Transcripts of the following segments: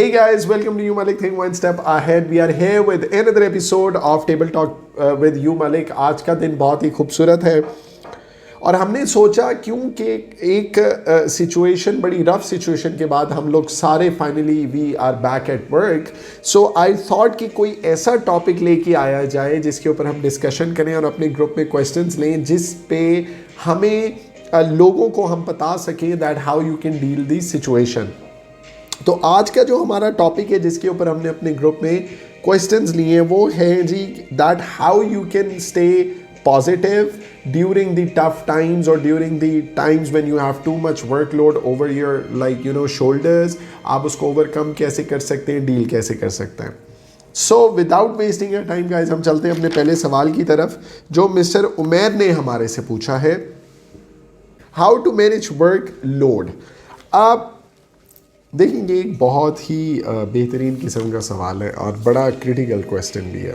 Hey guys, welcome to You Malik Think One Step Ahead. We are here with another episode of Table Talk with You Malik. आज का दिन बहुत ही खूबसूरत है और हमने सोचा क्योंकि एक सिचुएशन बड़ी रफ सिचुएशन के बाद हम लोग सारे finally we are back at work, so I thought कि कोई ऐसा टॉपिक लेके आया जाए जिसके ऊपर हम डिस्कशन करें और अपने ग्रुप में क्वेश्चंस लें जिस पे हमें लोगों को हम बता सकें that how you can deal this situation. तो आज का जो हमारा टॉपिक है जिसके ऊपर हमने अपने ग्रुप में क्वेश्चंस लिए वो है जी that how you can stay positive during the tough times और during the times when you have too much workload over your shoulders. आप उसको ओवरकम कैसे कर सकते हैं, डील कैसे कर सकते हैं। So without wasting your time guys, हम चलते हैं अपने पहले सवाल की तरफ जो मिस्टर उमेर ने हमारे से पूछा है, how to manage work load. आप देखेंगे एक बहुत ही बेहतरीन किस्म का सवाल है और बड़ा क्रिटिकल क्वेश्चन भी है।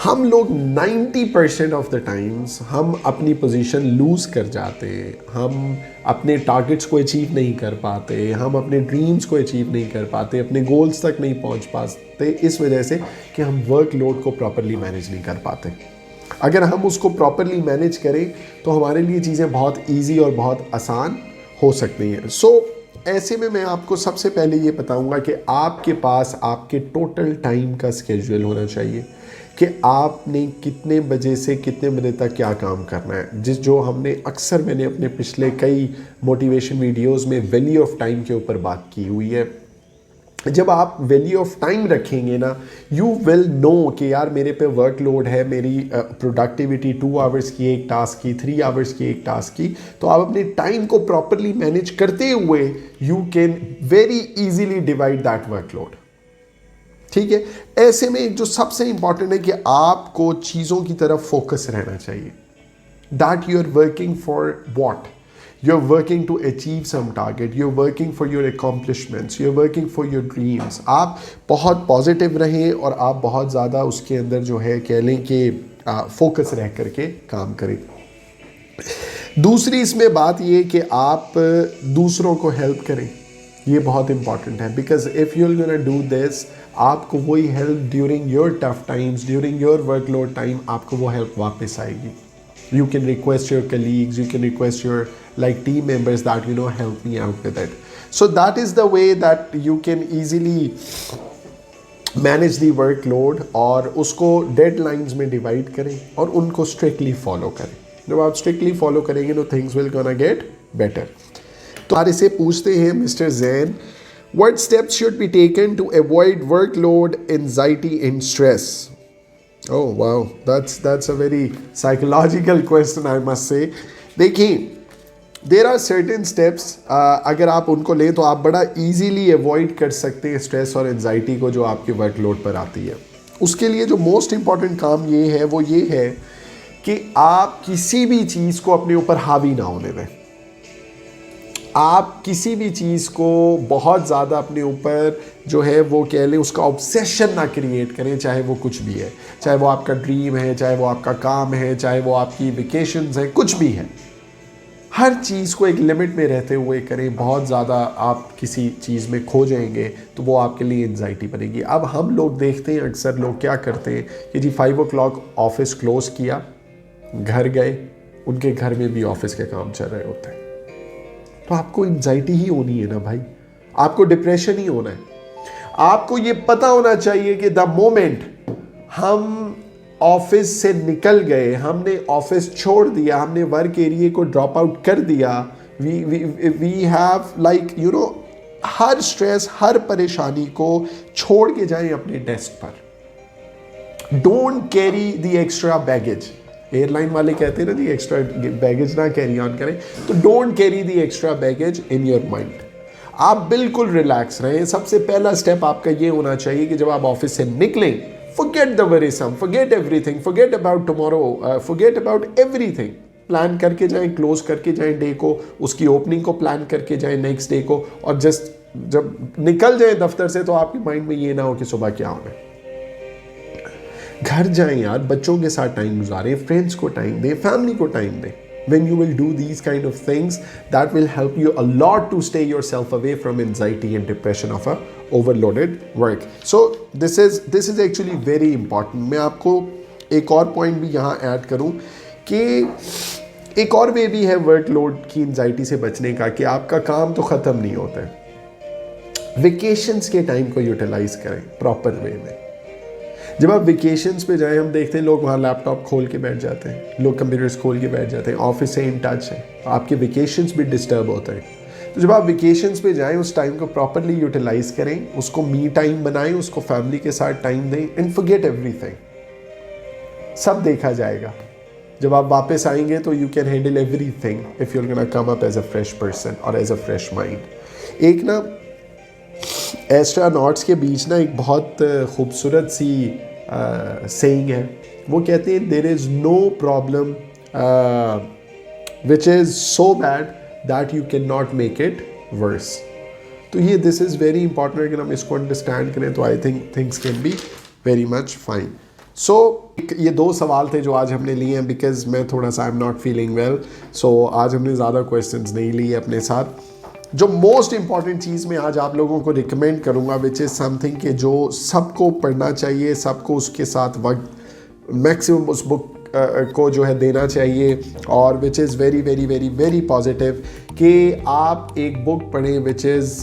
हम लोग 90% ऑफ द टाइम्स हम अपनी पोजीशन लूज़ कर जाते हैं, हम अपने टारगेट्स को अचीव नहीं कर पाते, हम अपने ड्रीम्स को अचीव नहीं कर पाते, अपने गोल्स तक नहीं पहुंच पाते इस वजह से कि हम वर्क लोड को प्रॉपरली मैनेज नहीं कर पाते। अगर हम उसको प्रॉपरली मैनेज करें तो हमारे लिए चीज़ें बहुत ईजी और बहुत आसान हो सकती हैं। ऐसे में मैं आपको सबसे पहले ये बताऊंगा कि आपके पास आपके टोटल टाइम का स्केड्यूल होना चाहिए कि आपने कितने बजे से कितने बजे तक क्या काम करना है। जो हमने अक्सर मैंने अपने पिछले कई मोटिवेशन वीडियोस में वैल्यू ऑफ टाइम के ऊपर बात की हुई है। जब आप वैल्यू ऑफ टाइम रखेंगे ना, यू विल नो कि यार मेरे पे वर्कलोड है, मेरी प्रोडक्टिविटी 2 आवर्स की एक टास्क की, 3 आवर्स की एक टास्क की, तो आप अपने टाइम को प्रॉपरली मैनेज करते हुए you can very easily divide that workload. ठीक है, ऐसे में जो सबसे इंपॉर्टेंट है कि आपको चीज़ों की तरफ फोकस रहना चाहिए। That you are working for what, you're working to achieve some target, you're working for your accomplishments, you're working for your dreams। आप बहुत पॉजिटिव रहें और आप बहुत ज़्यादा उसके अंदर जो है कह लें कि फोकस रह करके काम करें। दूसरी इसमें बात ये कि आप दूसरों को हेल्प करें, ये बहुत इंपॉर्टेंट है because if you are gonna do this, आपको वही help during your tough times, during your workload time, आपको वो हेल्प वापस आएगी। You can request your colleagues, you can request your team members that help me out with it. So that is the way that you can easily manage the workload और उसको deadlines में divide करें और उनको strictly follow करें। जब आप strictly follow करेंगे तो things will gonna get better। तो आज इसे पूछते हैं mister Jain, what steps should be taken to avoid workload, anxiety and stress? Oh wow, that's a very psychological question I must say। देखिए, there are certain steps अगर आप उनको लें तो आप बड़ा easily avoid कर सकते हैं स्ट्रेस और एंजाइटी को जो आपके वर्कलोड पर आती है। उसके लिए जो मोस्ट इम्पॉर्टेंट काम ये है वो ये है कि आप किसी भी चीज़ को अपने ऊपर हावी ना होने दें। आप किसी भी चीज़ को बहुत ज़्यादा अपने ऊपर जो है वो कह लें उसका ऑब्सेशन ना क्रिएट करें, चाहे वो कुछ भी है, चाहे वो आपका ड्रीम है, चाहे वो आपका काम है, चाहे वो आपकी वेकेशंस हैं, कुछ भी है। हर चीज़ को एक लिमिट में रहते हुए करें। बहुत ज़्यादा आप किसी चीज़ में खो जाएंगे तो वो आपके लिए एंजाइटी बनेगी। अब हम लोग देखते हैं अक्सर लोग क्या करते हैं कि जी 5 o'clock ऑफिस क्लोज़ किया, घर गए, उनके घर में भी ऑफिस के काम चल रहे होते हैं, तो आपको एंजाइटी ही होनी है ना भाई, आपको डिप्रेशन ही होना है। आपको ये पता होना चाहिए कि द मोमेंट हम ऑफिस से निकल गए, हमने ऑफिस छोड़ दिया, हमने वर्क एरिया को ड्रॉप आउट कर दिया, वी हैव हर स्ट्रेस, हर परेशानी को छोड़ के जाएं अपने डेस्क पर। Don't carry the extra baggage. Airline वाले कहते हैं ना जी एक्स्ट्रा बैगेज ना कैरी ऑन करें, तो don't carry the extra baggage in your mind. आप बिल्कुल रिलैक्स रहें। सबसे पहला स्टेप आपका ये होना चाहिए कि जब आप ऑफिस से निकलें, forget the worrisome, forget everything, forget about tomorrow, forget about everything। Plan करके जाएं, क्लोज करके जाएं डे को, उसकी ओपनिंग को प्लान करके जाएं नेक्स्ट डे को, और जस्ट जब निकल जाएं दफ्तर से तो आपके माइंड में ये ना हो कि सुबह क्या होना है। घर जाएं यार, बच्चों के साथ टाइम गुजारें, फ्रेंड्स को टाइम दें, फैमिली को टाइम दें। when you will do these kind of things, that will help you a lot to stay yourself away from anxiety and depression of a overloaded work. So this is actually very important. मैं आपको एक और point भी यहाँ add करूँ कि एक और वे भी है वर्कलोड की एंजाइटी से बचने का, कि आपका काम तो ख़त्म नहीं होता है। वेकेशंस के टाइम को यूटिलाइज करें प्रॉपर वे में। जब आप वेकेशंस पे जाएं, हम देखते हैं लोग वहाँ लैपटॉप खोल के बैठ जाते हैं, लोग कंप्यूटर्स खोल के बैठ जाते हैं, ऑफिस से इन टच है, आपके वेकेशंस भी डिस्टर्ब होते हैं। तो जब आप वेकेशंस पे जाएं, उस टाइम को प्रॉपरली यूटिलाइज करें, उसको मी टाइम बनाएं, उसको फैमिली के साथ टाइम दें एंड फॉरगेट एवरीथिंग। सब देखा जाएगा। जब आप वापस आएंगे तो you can handle everything if you are gonna come up as a fresh person और एज अ फ्रेश माइंड। एक ना एस्ट्रोनॉट्स के बीच ना एक बहुत खूबसूरत सी सेइंग है। वो कहते हैं there is no problem which is so bad that you can not make it worse. तो ये दिस इज़ वेरी इंपॉर्टेंट। अगर हम इसको अंडरस्टैंड करें तो I think things can be very much fine. सो ये दो सवाल थे जो आज हमने लिए हैं, बिकॉज मैं थोड़ा सा I am not feeling well, सो आज हमने ज़्यादा क्वेश्चंस नहीं लिए अपने साथ। जो मोस्ट इंपॉर्टेंट चीज़ मैं आज आप लोगों को रिकमेंड करूंगा, विच इज़ समथिंग कि जो सबको पढ़ना चाहिए, सबको उसके साथ वक्त मैक्सिमम उस बुक को जो है देना चाहिए, और which is very very very very positive, कि आप एक बुक पढ़ें विच इज़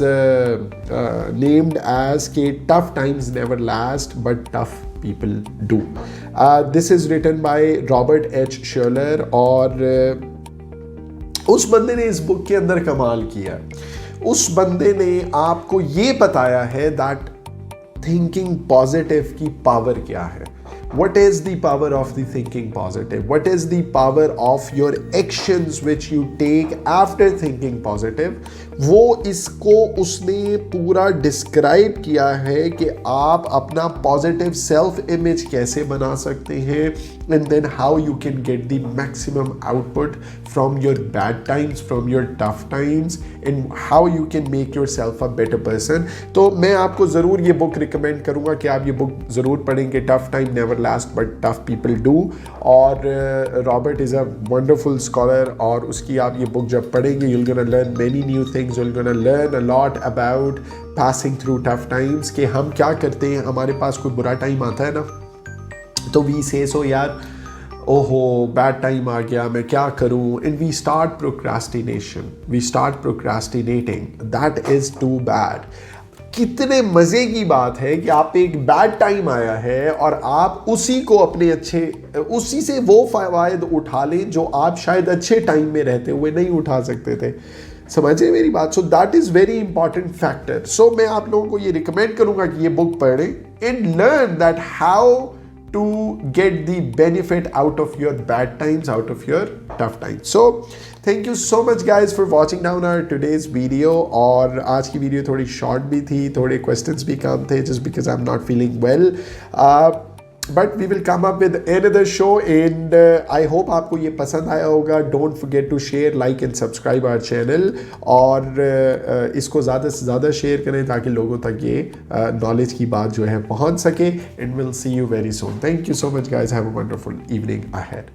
नेम्ड एज के tough times never last but tough people do. This is written by Robert H शर्लर, और उस बंदे ने इस बुक के अंदर कमाल किया। उस बंदे ने आपको ये बताया है दैट थिंकिंग पॉजिटिव की पावर क्या है। What is the power of the thinking positive? What is the power of your actions which you take after thinking positive? वो इसको उसने पूरा डिस्क्राइब किया है कि आप अपना पॉजिटिव सेल्फ इमेज कैसे बना सकते हैं, and then how you can get the maximum output from your bad times, from your tough times, and how you can make your self a better person. तो मैं आपको ज़रूर ये बुक रिकमेंड करूँगा कि आप ये बुक ज़रूर पढ़ेंगे, tough time never last but tough people do. और Robert is a wonderful scholar, और उसकी आप ये बुक जब पढ़ेंगे you're gonna learn many new things, you're gonna learn a lot about passing through tough times, कि हम क्या करते हैं, हमारे पास कोई बुरा टाइम आता है ना तो वी से सो यार ओहो बैड टाइम आ गया, मैं क्या करूं, and we start procrastination, we start procrastinating, that is too bad. कितने मज़े की बात है कि आप एक बैड टाइम आया है और आप उसी को अपने उसी से वो फ़ायदा उठा लें जो आप शायद अच्छे टाइम में रहते हुए नहीं उठा सकते थे। समझे मेरी बात? So that is very important factor. सो मैं आप लोगों को ये रिकमेंड करूंगा कि ये बुक पढ़ें and learn that how to get the benefit out of your bad times, out of your tough times. So thank you so much guys for watching down our today's video। और आज की video थोड़ी short भी थी, थोड़े questions भी कम थे, just because I'm not feeling well, but we will come up with another show, and I hope आपको ये पसंद आया होगा। Don't forget to share, like and subscribe our channel, और इसको ज़्यादा से ज़्यादा शेयर करें ताकि लोगों तक ये नॉलेज की बात जो है पहुंच सके, and we'll see you very soon. Thank you so much guys, have a wonderful evening ahead.